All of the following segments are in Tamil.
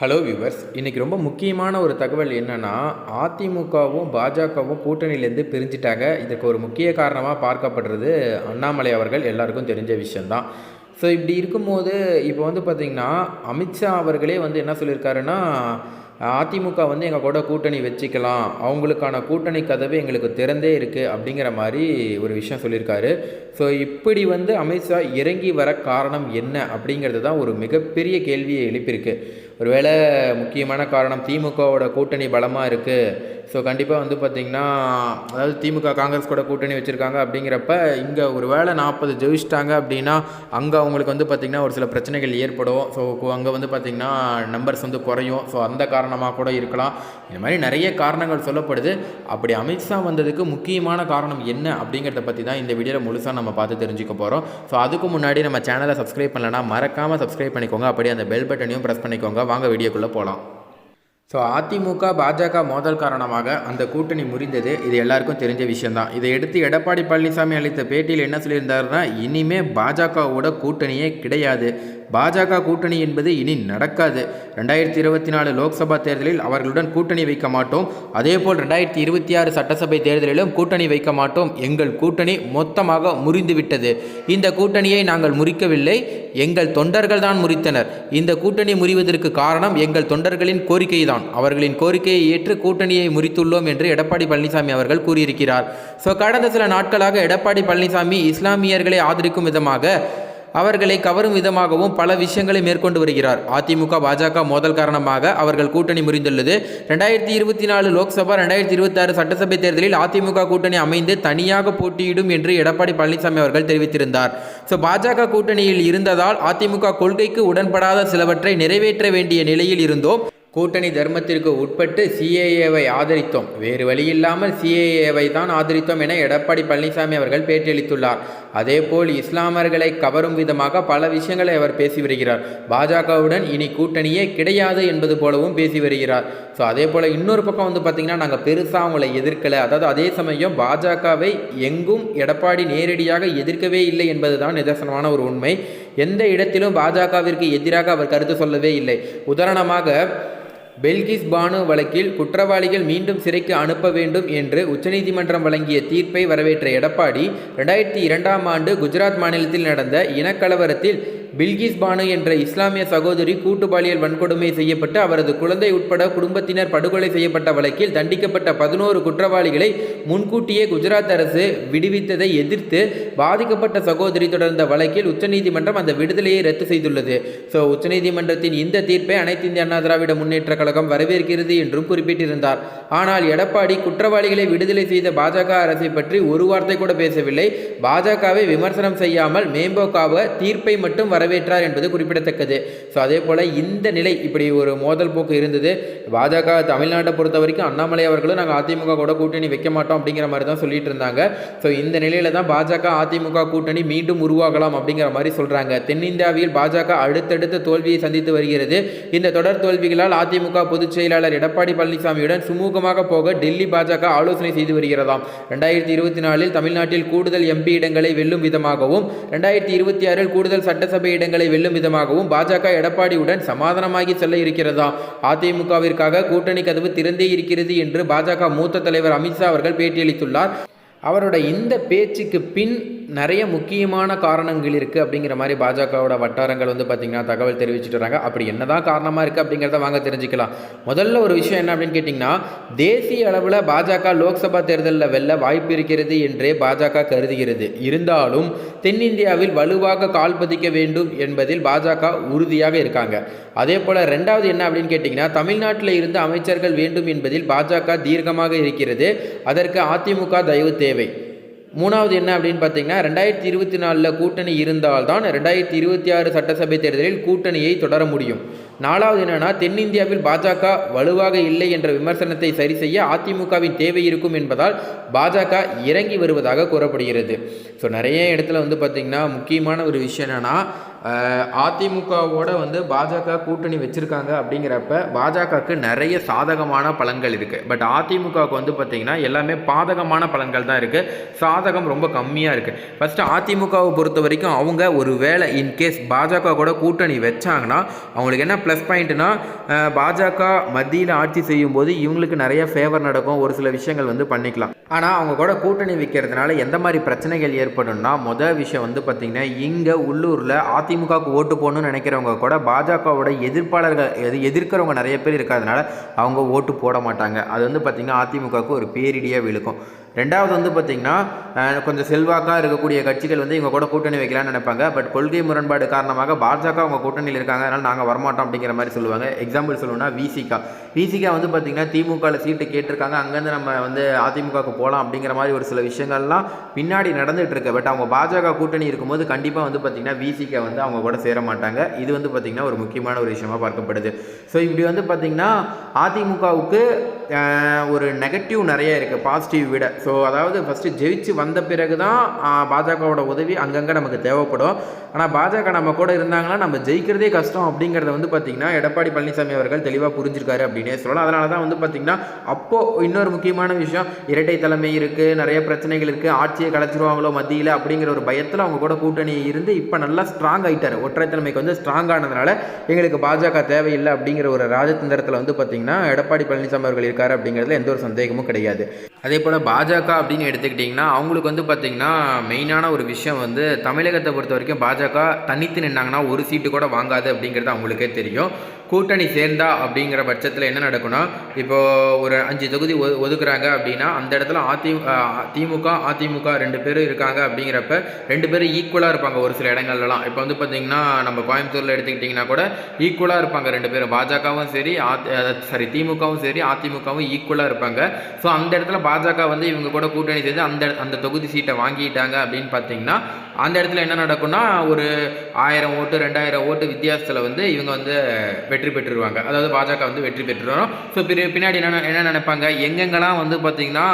ஹலோ வியூவர்ஸ், இன்றைக்கி ரொம்ப முக்கியமான ஒரு தகவல் என்னென்னா, அதிமுகவும் பாஜகவும் கூட்டணியிலேருந்து பிரிஞ்சிட்டாங்க. இதுக்கு ஒரு முக்கிய காரணமாக பார்க்கப்படுறது அண்ணாமலை அவர்கள் எல்லாருக்கும் தெரிஞ்ச விஷயந்தான். ஸோ இப்படி இருக்கும்போது இப்போ பார்த்திங்கன்னா, அமித்ஷா அவர்களே என்ன சொல்லியிருக்காருன்னா, அதிமுக எங்கள் கூட கூட்டணி வச்சுக்கலாம், அவங்களுக்கான கூட்டணி கதவு எங்களுக்கு திறந்தே இருக்குது அப்படிங்கிற மாதிரி ஒரு விஷயம் சொல்லியிருக்காரு. ஸோ இப்படி அமித்ஷா இறங்கி வர காரணம் என்ன அப்படிங்கிறது தான் ஒரு மிகப்பெரிய கேள்வியை எழுப்பியிருக்கு. ஒருவேளை முக்கியமான காரணம் திமுகவோட கூட்டணி பலமாக இருக்குது. ஸோ கண்டிப்பாக பார்த்திங்கன்னா, அதாவது திமுக காங்கிரஸ் கூட கூட்டணி வச்சுருக்காங்க அப்படிங்கிறப்ப இங்கே ஒரு வேளை 40 ஜெயிச்சிட்டாங்க அப்படின்னா அங்கே அவங்களுக்கு பார்த்திங்கன்னா ஒரு சில பிரச்சனைகள் ஏற்படும். ஸோ அங்கே பார்த்திங்கன்னா நம்பர்ஸ் குறையும். ஸோ அந்த காரணமாக கூட இருக்கலாம். இந்த மாதிரி நிறைய காரணங்கள் சொல்லப்படுது. அப்படி அமித்ஷா வந்ததுக்கு முக்கியமான காரணம் என்ன அப்படிங்கிறத பற்றி தான் இந்த வீடியோவில் முழுசாக நம்ம பார்த்து தெரிஞ்சுக்க போகிறோம். ஸோ அதுக்கு முன்னாடி நம்ம சேனலை சப்ஸ்கிரைப் பண்ணலன்னா மறக்காமல் சப்ஸ்கிரைப் பண்ணிக்கோங்க. அப்படியே அந்த பெல் பட்டனையும் ப்ரெஸ் பண்ணிக்கோங்க. வாங்க வீடியோக்குள்ளே போகலாம். ஸோ அதிமுக பாஜக மோதல் காரணமாக அந்த கூட்டணி முறிந்தது, இது எல்லாருக்கும் தெரிஞ்ச விஷயந்தான். இதை எடுத்து எடப்பாடி பழனிசாமி அளித்த பேட்டியில் என்ன சொல்லியிருந்தாருன்னா, இனிமே பாஜகவோட கூட்டணியே கிடையாது, பாஜக கூட்டணி என்பது இனி நடக்காது. 2024 லோக்சபா தேர்தலில் அவர்களுடன் கூட்டணி வைக்க மாட்டோம். அதேபோல் 2026 சட்டசபை தேர்தலிலும் கூட்டணி வைக்க மாட்டோம். எங்கள் கூட்டணி மொத்தமாக முறிந்துவிட்டது. இந்த கூட்டணியை நாங்கள் முறிக்கவில்லை, எங்கள் தொண்டர்கள் தான் முறித்தனர். இந்த கூட்டணி முறிவதற்கு காரணம் எங்கள் தொண்டர்களின் கோரிக்கை தான். அவர்களின் கோரிக்கையை ஏற்று கூட்டணியை முறித்துள்ளோம் என்று எடப்பாடி பழனிசாமி அவர்கள் கூறியிருக்கிறார். ஸோ கடந்த சில நாட்களாக எடப்பாடி பழனிசாமி இஸ்லாமியர்களை ஆதரிக்கும் விதமாக, அவர்களை கவரும் விதமாகவும் பல விஷயங்களை மேற்கொண்டு வருகிறார். அதிமுக பாஜக மோதல் காரணமாக அவர்கள் கூட்டணி முறிந்துள்ளது. 2024 லோக்சபா 2026 சட்டசபை தேர்தலில் அதிமுக கூட்டணி அமைந்து தனியாக போட்டியிடும் என்று எடப்பாடி பழனிசாமி அவர்கள் தெரிவித்திருந்தார். ஸோ பாஜக கூட்டணியில் இருந்ததால் அதிமுக கொள்கைக்கு உடன்படாத சிலவற்றை நிறைவேற்ற வேண்டிய நிலையில் இருந்தோம். கூட்டணி தர்மத்திற்கு உட்பட்டு சிஏஏவை ஆதரித்தோம், வேறு வழியில்லாமல் சிஏஏவை தான் ஆதரித்தோம் என எடப்பாடி பழனிசாமி அவர்கள் பேட்டியளித்துள்ளார். அதேபோல் இஸ்லாமர்களை கவரும் விதமாக பல விஷயங்களை அவர் பேசி வருகிறார். பாஜகவுடன் இனி கூட்டணியே கிடையாது என்பது போலவும் பேசி வருகிறார். ஸோ அதே போல் இன்னொரு பக்கம் பார்த்திங்கன்னா, நாங்கள் பெருசாக அவங்களை எதிர்க்கலை, அதாவது அதே சமயம் பாஜகவை எங்கும் எடப்பாடி நேரடியாக எதிர்க்கவே இல்லை என்பது தான் நிதர்சனமான ஒரு உண்மை. எந்த இடத்திலும் பாஜகவிற்கு எதிராக அவர் கருத்து சொல்லவே இல்லை. உதாரணமாக பெல்கிஸ் பானு வழக்கில் குற்றவாளிகள் மீண்டும் சிறைக்கு அனுப்ப வேண்டும் என்று உச்சநீதிமன்றம் வழங்கிய தீர்ப்பை வரவேற்ற எடப்பாடி 2002ஆம் ஆண்டு குஜராத் மாநிலத்தில் நடந்த இனக்கலவரத்தில் பில்கிஸ் பானு என்ற இஸ்லாமிய சகோதரி கூட்டு பாலியல் வன்கொடுமை செய்யப்பட்டு அவரது குழந்தை உட்பட குடும்பத்தினர் படுகொலை செய்யப்பட்ட வழக்கில் தண்டிக்கப்பட்ட 11 குற்றவாளிகளை முன்கூட்டியே குஜராத் அரசு விடுவித்ததை எதிர்த்து பாதிக்கப்பட்ட சகோதரி தொடர்ந்த வழக்கில் உச்சநீதிமன்றம் அந்த விடுதலையை ரத்து செய்துள்ளது. ஸோ உச்சநீதிமன்றத்தின் இந்த தீர்ப்பை அனைத்து இந்திய அண்ணா திராவிட முன்னேற்ற கழகம் வரவேற்கிறது என்றும் குறிப்பிட்டிருந்தார். ஆனால் எடப்பாடி குற்றவாளிகளை விடுதலை செய்த பாஜக அரசை பற்றி ஒரு வார்த்தை கூட பேசவில்லை. பாஜகவை விமர்சனம் செய்யாமல் மேம்போக்காக தீர்ப்பை மட்டும் வரவேற்றார் என்பது குறிப்பிடத்தக்கது. ஸோ அதே போல் இந்த நிலை, இப்படி ஒரு மோதல் போக்கு இருந்தது. பாஜக தமிழ்நாட்டை பொறுத்த வரைக்கும் அண்ணாமலை அவர்களும் நாங்கள் அதிமுக கூட கூட்டணி வைக்க மாட்டோம் அப்படிங்கிற மாதிரி தான் சொல்லிட்டு இருந்தாங்க. ஸோ இந்த நிலையில தான் பாஜக அதிமுக கூட்டணி மீண்டும் உருவாகலாம் அப்படிங்கிற மாதிரி சொல்கிறாங்க. தென்னிந்தியாவில் பாஜக அடுத்தடுத்த தோல்வியை சந்தித்து வருகிறது. இந்த தொடர் தோல்விகளால் அதிமுக பொதுச் செயலாளர் எடப்பாடி பழனிசாமியுடன் சுமூகமாக போக டெல்லி பாஜக ஆலோசனை செய்து வருகிறதாம். 2024 தமிழ்நாட்டில் கூடுதல் எம்பி இடங்களை வெல்லும் விதமாகவும் 2026 கூடுதல் சட்டசபை இடங்களை வெல்லும் விதமாகவும் பாஜக எடப்பாடியுடன் சமாதானமாகி செல்ல இருக்கிறதா. அதிமுகவிற்காக கூட்டணி கதவு திறந்தே இருக்கிறது என்று பாஜக மூத்த தலைவர் அமித்ஷா அவர்கள் பேட்டியளித்துள்ளார். அவரோட இந்த பேச்சுக்கு பின் நிறைய முக்கியமான காரணங்கள் இருக்குது அப்படிங்கிற மாதிரி பாஜகவோட வட்டாரங்கள் பார்த்திங்கன்னா தகவல் தெரிவிச்சுட்டு வராங்க. அப்படி என்னதான் காரணமாக இருக்குது அப்படிங்கிறத வாங்க தெரிஞ்சுக்கலாம். முதல்ல ஒரு விஷயம் என்ன அப்படின்னு கேட்டிங்கன்னா, தேசிய அளவில் பாஜக லோக்சபா தேர்தலில் வெல்ல வாய்ப்பு இருக்கிறது என்றே பாஜக கருதுகிறது. இருந்தாலும் தென்னிந்தியாவில் வலுவாக கால் பதிக்க வேண்டும் என்பதில் பாஜக உறுதியாக இருக்காங்க. அதே போல் ரெண்டாவது என்ன அப்படின்னு கேட்டிங்கன்னா, தமிழ்நாட்டில் இருந்து அமைச்சர்கள் வேண்டும் என்பதில் பாஜக தீர்க்கமாக இருக்கிறது. அதற்கு அதிமுக தயவு தேவை. மூணாவது என்ன அப்படின்னு பார்த்தீங்கன்னா, 2024 கூட்டணி இருந்தால்தான் 2026 சட்டசபை தேர்தலில் கூட்டணியை தொடர முடியும். நாலாவது என்னன்னா, தென்னிந்தியாவில் பாஜக வலுவாக இல்லை என்ற விமர்சனத்தை சரி செய்ய அதிமுகவின் தேவை இருக்கும் என்பதால் பாஜக இறங்கி வருவதாக கூறப்படுகிறது. ஸோ நிறைய இடத்துல பார்த்திங்கன்னா முக்கியமான ஒரு விஷயம் என்னென்னா, அதிமுகவோட வந்து பாஜக கூட்டணி வச்சுருக்காங்க அப்படிங்கிறப்ப பாஜகவுக்கு நிறைய சாதகமான பலன்கள் இருக்குது. பட் அதிமுகவுக்கு வந்து பார்த்திங்கன்னா எல்லாமே பாதகமான பலன்கள் தான் இருக்குது, சாதகம் ரொம்ப கம்மியாக இருக்குது. ஃபஸ்ட்டு அதிமுகவை பொறுத்த வரைக்கும் அவங்க ஒரு வேளை இன்கேஸ் பாஜக கூட கூட்டணி வச்சாங்கன்னா அவங்களுக்கு என்ன ப்ளஸ் பாயிண்ட்னா, பாஜக மத்தியில் ஆட்சி செய்யும்போது இவங்களுக்கு நிறைய ஃபேவர் நடக்கும், ஒரு சில விஷயங்கள் வந்து பண்ணிக்கலாம். ஆனால் அவங்க கூட கூட்டணி வைக்கிறதுனால எந்த மாதிரி பிரச்சனைகள் ஏற்படும்னா, மொதல் விஷயம் வந்து பார்த்திங்கன்னா இங்கே உள்ளூரில் அதிமுகவுக்கு ஓட்டு போடணும்னு நினைக்கிறவங்க கூட பாஜகவோட எதிர்க்கிறவங்க நிறைய பேர் இருக்கிறதுனால அவங்க ஓட்டு போட மாட்டாங்க. அது வந்து பார்த்திங்கன்னா அதிமுகவுக்கு ஒரு பேரிடியாக விழுக்கும். ரெண்டாவது வந்து பார்த்திங்கன்னா கொஞ்சம் செல்வாக்காக இருக்கக்கூடிய கட்சிகள் வந்து இவங்க கூட கூட்டணி வைக்கலான்னு நினைப்பாங்க. பட் கொள்கை முரண்பாடு காரணமாக பாஜக அவங்க கூட்டணியில் இருக்காங்க, அதனால் நாங்கள் வரமாட்டோம் அப்படிங்கிற மாதிரி சொல்லுவாங்க. எக்ஸாம்பிள் சொல்லணும்னா விசிகா வந்து பார்த்திங்கன்னா திமுகவில் சீட்டு கேட்டிருக்காங்க, அங்கேருந்து நம்ம வந்து அதிமுகவுக்கு போகலாம் அப்படிங்கிற மாதிரி ஒரு சில விஷயங்கள்லாம் பின்னாடி நடந்துகிட்டு இருக்கு. பட் அவங்க பாஜக கூட்டணி இருக்கும்போது கண்டிப்பாக வந்து பார்த்திங்கன்னா விசிகா வந்து அவங்க கூட சேர மாட்டாங்க. இது வந்து பார்த்திங்கன்னா ஒரு முக்கியமான ஒரு விஷயமாக பார்க்கப்படுது. ஸோ இப்படி வந்து பார்த்திங்கன்னா அதிமுகவுக்கு ஒரு நெகட்டிவ் நிறைய இருக்குது பாசிட்டிவ் விட. ஸோ அதாவது ஃபஸ்ட்டு ஜெயிச்சு வந்த பிறகு தான் பாஜகவோட உதவி அங்கங்கே நமக்கு தேவைப்படும். ஆனால் பாஜக நம்ம கூட இருந்தாங்கன்னா நம்ம ஜெயிக்கிறதே கஷ்டம் அப்படிங்கிறத வந்து பார்த்திங்கன்னா எடப்பாடி பழனிசாமி அவர்கள் தெளிவாக புரிஞ்சிருக்காரு அப்படின்னே சொல்லலாம். அதனால தான் வந்து பார்த்திங்கன்னா அப்போது இன்னொரு முக்கியமான விஷயம், இரட்டை தலைமை இருக்குது, நிறைய பிரச்சனைகள் இருக்குது, ஆட்சியை கலைச்சிருவாங்களோ மத்தியில் அப்படிங்கிற ஒரு பயத்தில் அவங்க கூட கூட்டணி இருந்து இப்போ நல்லா ஸ்ட்ராங் ஆகிட்டார். ஒற்றை தலைமைக்கு வந்து ஸ்ட்ராங் ஆனதுனால எங்களுக்கு பாஜக தேவையில்லை அப்படிங்கிற ஒரு ராஜதந்திரத்தில் வந்து பார்த்திங்கன்னா எடப்பாடி பழனிசாமி அவர்கள் இருக்கார் அப்படிங்கிறதுல எந்த ஒரு சந்தேகமும் கிடையாது. அதே போல் பாஜக அப்படின்னு எடுத்துக்கிட்டிங்கன்னா அவங்களுக்கு வந்து பார்த்திங்கன்னா மெயினான ஒரு விஷயம் வந்து தமிழகத்தை பொறுத்த வரைக்கும் பாஜக தனித்து நின்னாங்கன்னா ஒரு சீட்டு கூட வாங்காது அப்படிங்கிறது அவங்களுக்கே தெரியும். கூட்டணி சேர்ந்தா அப்படிங்கிற பட்சத்தில் என்ன நடக்கும்னா, இப்போது ஒரு 5 தொகுதி ஒதுக்குறாங்க அப்படின்னா அந்த இடத்துல அதிமுக 2 பேரும் இருக்காங்க அப்படிங்கிறப்ப 2 பேரும் ஈக்குவலாக இருப்பாங்க ஒரு சில இடங்கள்லாம். இப்போ வந்து பார்த்திங்கன்னா நம்ம கோயம்புத்தூரில் எடுத்துக்கிட்டிங்கன்னா கூட ஈக்குவலாக இருப்பாங்க 2 பேரும், பாஜகவும் சரி திமுகவும் சரி அதிமுகவும் ஈக்குவலாக இருப்பாங்க. ஸோ அந்த இடத்துல பாஜக வந்து இவங்க கூட கூட்டணி செய்து அந்த தொகுதி சீட்டை வாங்கிட்டாங்க அப்படின்னு பார்த்தீங்கன்னா அந்த இடத்துல என்ன நடக்கும்னா ஒரு 1000 ஓட்டு 2000 ஓட்டு வித்தியாசத்தில் வந்து இவங்க வந்து வெற்றி பெற்றுருவாங்க, அதாவது பாஜக வந்து வெற்றி பெற்றுரும். ஸோ பின்னாடி என்ன நினைப்பாங்க, எங்கெங்கெல்லாம் வந்து பார்த்திங்கன்னா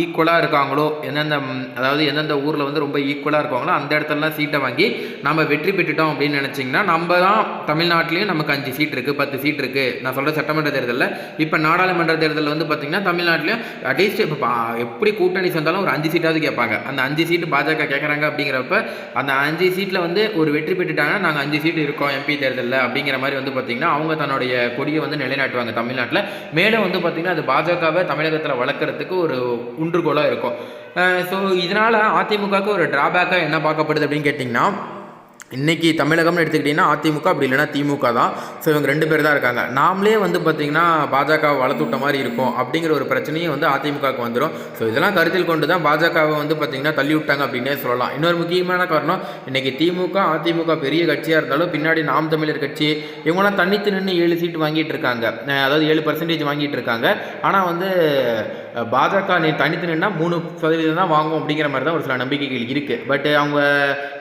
ஈக்குவலாக இருக்காங்களோ எந்தெந்த ஊரில் வந்து ரொம்ப ஈக்குவலாக இருக்காங்களோ அந்த இடத்துலலாம் சீட்டை வாங்கி நம்ம வெற்றி பெற்றுட்டோம் அப்படின்னு நினச்சிங்கன்னா நம்ம தான் தமிழ்நாட்டிலையும் நமக்கு 5 சீட் இருக்குது 10 சீட் இருக்குது. நான் சொல்கிற சட்டமன்ற தேர்தலில் இப்போ நாடாளுமன்ற தேர்தலில் வந்து பார்த்திங்கன்னா தமிழ்நாட்டிலையும் அட்லீஸ்ட் இப்போ எப்படி கூட்டணி சேர்ந்தாலும் ஒரு 5 சீட்டாவது கேட்பாங்க. அந்த 5 சீட்டு பாஜக கேட்குறாங்க அப்படிங்கிறப்ப அந்த 5 சீட்டில் வந்து ஒரு வெற்றி பெற்றுட்டாங்கன்னா நாங்கள் 5 சீட்டு இருக்கோம் எம்பி தேர்தலில் அப்படிங்கிற மாதிரி வந்து பார்த்திங்கன்னா அவங்க தன்னுடைய கொடியை வந்து நிலைநாட்டுவாங்க தமிழ்நாட்டில். மேலும் வந்து பார்த்திங்கன்னா அது பாஜகவை தமிழகத்தில் வளர்க்குறதுக்கு ஒரு ஊன்றுகோலாக இருக்கும். ஸோ இதனால் அதிமுகவுக்கு ஒரு ட்ராபேக்காக என்ன பார்க்கப்படுது அப்படின்னு கேட்டிங்கன்னா, இன்றைக்கி தமிழகம்னு எடுத்துக்கிட்டிங்கன்னா அதிமுக அப்படி இல்லைனா திமுக தான். ஸோ இவங்க 2 பேர் தான் இருக்காங்க. நாமளே வந்து பார்த்திங்கன்னா பாஜகவை வளர்த்து விட்ட மாதிரி இருக்கும் அப்படிங்கிற ஒரு பிரச்சனையும் வந்து அதிமுகவுக்கு வந்துடும். ஸோ இதெல்லாம் கருத்தில் கொண்டு தான் பாஜகவை வந்து பார்த்திங்கன்னா தள்ளி விட்டாங்க அப்படின்னே சொல்லலாம். இன்னொரு முக்கியமான காரணம், இன்றைக்கி திமுக அதிமுக பெரிய கட்சியாக இருந்தாலும் பின்னாடி நாம் தமிழர் கட்சி இவங்களாம் தனித்து நின்று 7 சீட்டு வாங்கிட்டு இருக்காங்க, அதாவது 7% வாங்கிட்டு இருக்காங்க. ஆனால் வந்து பாஜக தனித்து நின்னா 3% தான் வாங்கும் அப்படிங்கிற மாதிரி தான் ஒரு சில நம்பிக்கைகள் இருக்குது. பட் அவங்க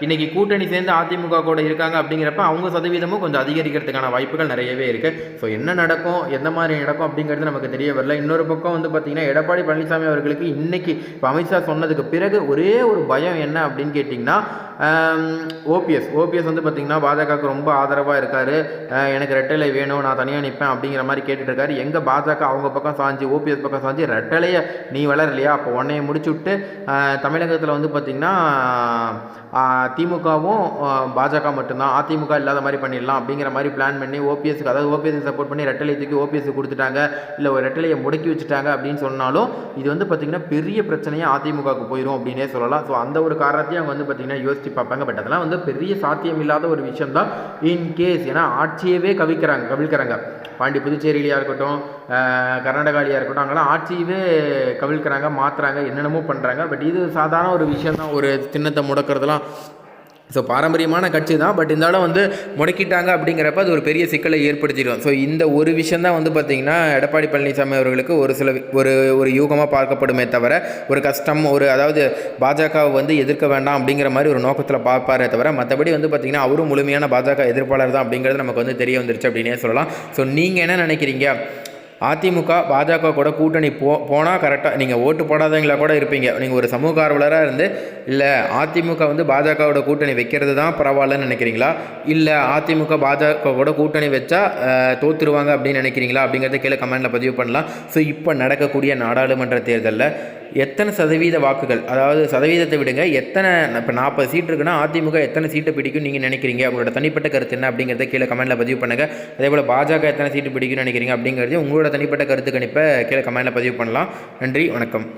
இன்றைக்கி கூட்டணி சேர்ந்து அதிமுக கூட இருக்காங்க அப்படிங்கிறப்ப அவங்க சதவீதமும் கொஞ்சம் அதிகரிக்கிறதுக்கான வாய்ப்புகள் நிறையவே இருக்குது. ஸோ என்ன நடக்கும், எந்த மாதிரி நடக்கும் அப்படிங்கிறது நமக்கு தெரிய வரல. இன்னொரு பக்கம் வந்து பார்த்திங்கன்னா எடப்பாடி பழனிசாமி அவர்களுக்கு இன்றைக்கி இப்போ அமித்ஷா சொன்னதுக்கு பிறகு ஒரே ஒரு பயம் என்ன அப்படின்னு கேட்டிங்கன்னா, ஓபிஎஸ் வந்து பார்த்திங்கன்னா பாஜகவுக்கு ரொம்ப ஆதரவாக இருக்கார், எனக்கு ரெட்டலை வேணும் நான் தனியாக நிற்பேன் அப்படிங்கிற மாதிரி கேட்டுட்ருக்காரு. எங்கே பாஜக அவங்க பக்கம் சாஞ்சி ஓபிஎஸ் பக்கம் சாஞ்சி ரெட்டலையை நீ வளரலையா அப்போ உன்னையை முடிச்சு விட்டு தமிழகத்தில் வந்து பார்த்திங்கன்னா திமுகவும் பாஜக மட்டும்தான், அதிமுக இல்லாத மாதிரி பண்ணிடலாம் அப்படிங்கிற மாதிரி பிளான் பண்ணி ஓபிஎஸ்க்கு, அதாவது ஓபிஎஸ்க்கு சப்போர்ட் பண்ணி ரெட்டலை தூக்கி ஓபிஎஸ்க்கு கொடுத்துட்டாங்க, இல்லை ஒரு ரெட்டலையை முடக்கி வச்சுட்டாங்க அப்படின்னு சொன்னாலும் இது வந்து பார்த்திங்கன்னா பெரிய பிரச்சனையாக அதிமுகவுக்கு போயிடும் அப்படின்னே சொல்லலாம். ஸோ அந்த ஒரு காரணத்தையும் அவங்க வந்து பார்த்திங்கன்னா யோசிச்சு பார்ப்பாங்க. பட் அதெல்லாம் வந்து பெரிய சாத்தியம் இல்லாத ஒரு விஷயம் தான் இன்கேஸ். ஏன்னா ஆட்சியவே கவிழ்க்கிறாங்க. புதுச்சேரியிலையாக இருக்கட்டும், கர்நாடகாலியாக இருக்கட்டும், அங்கெல்லாம் ஆட்சியவே கவிழ்க்கிறாங்க, மாற்றுறாங்க, என்னென்னமோ பண்ணுறாங்க. பட் இது சாதாரண ஒரு விஷயம் தான், ஒரு சின்னத்தை முடக்கிறதுலாம். ஸோ பாரம்பரியமான கட்சி தான், பட் இருந்தாலும் வந்து முடக்கிட்டாங்க அப்படிங்கிறப்ப அது ஒரு பெரிய சிக்கலை ஏற்படுத்திடும். ஸோ இந்த ஒரு விஷயந்தான் வந்து பார்த்திங்கன்னா எடப்பாடி பழனிசாமி அவர்களுக்கு ஒரு யூகமாக பார்க்கப்படுமே தவிர ஒரு கஷ்டம், அதாவது பாஜகவை வந்து எதிர்க்க வேண்டாம் அப்படிங்கிற மாதிரி ஒரு நோக்கத்தில் பார்ப்பாரே தவிர மற்றபடி வந்து பார்த்திங்கன்னா அவரும் முழுமையான பாஜக எதிர்ப்பாளர் தான் அப்படிங்கிறது நமக்கு வந்து தெரிய வந்துருச்சு அப்படின்னே சொல்லலாம். ஸோ நீங்கள் என்ன நினைக்கிறீங்க? அதிமுக பாஜக கூட கூட்டணி போனால் கரெக்டாக நீங்கள் ஓட்டு போடாதவங்களா கூட இருப்பீங்க. நீங்கள் ஒரு சமூக ஆர்வலராக இருந்து இல்லை அதிமுக வந்து பாஜகவோட கூட்டணி வைக்கிறது தான் பரவாயில்லன்னு நினைக்கிறீங்களா, இல்லை அதிமுக பாஜக கூட கூட்டணி வச்சா தோற்றுருவாங்க அப்படின்னு நினைக்கிறீங்களா அப்படிங்கிறத கீழே கமெண்டில் பதிவு பண்ணலாம். ஸோ இப்போ நடக்கக்கூடிய நாடாளுமன்ற தேர்தலில் எத்தனை சதவீத வாக்குகள், அதாவது சதவீதத்தை விடுங்க, எத்தனை இப்போ 40 சீட் இருக்குன்னா அதிமுக எத்தனை சீட்டை பிடிக்கும் நீங்கள் நினைக்கிறீங்க, உங்களோட தனிப்பட்ட கருத்து என்ன அப்படிங்கிறத கீழே கமெண்டில் பதிவு பண்ணுங்கள். அதேபோல் பாஜக எத்தனை சீட்டு பிடிக்கும்னு நினைக்கிறீங்க அப்படிங்கிறதையும் உங்களோட தனிப்பட்ட கருத்து கணிப்பை கீழே கமெண்டில் பதிவு பண்ணலாம். நன்றி, வணக்கம்.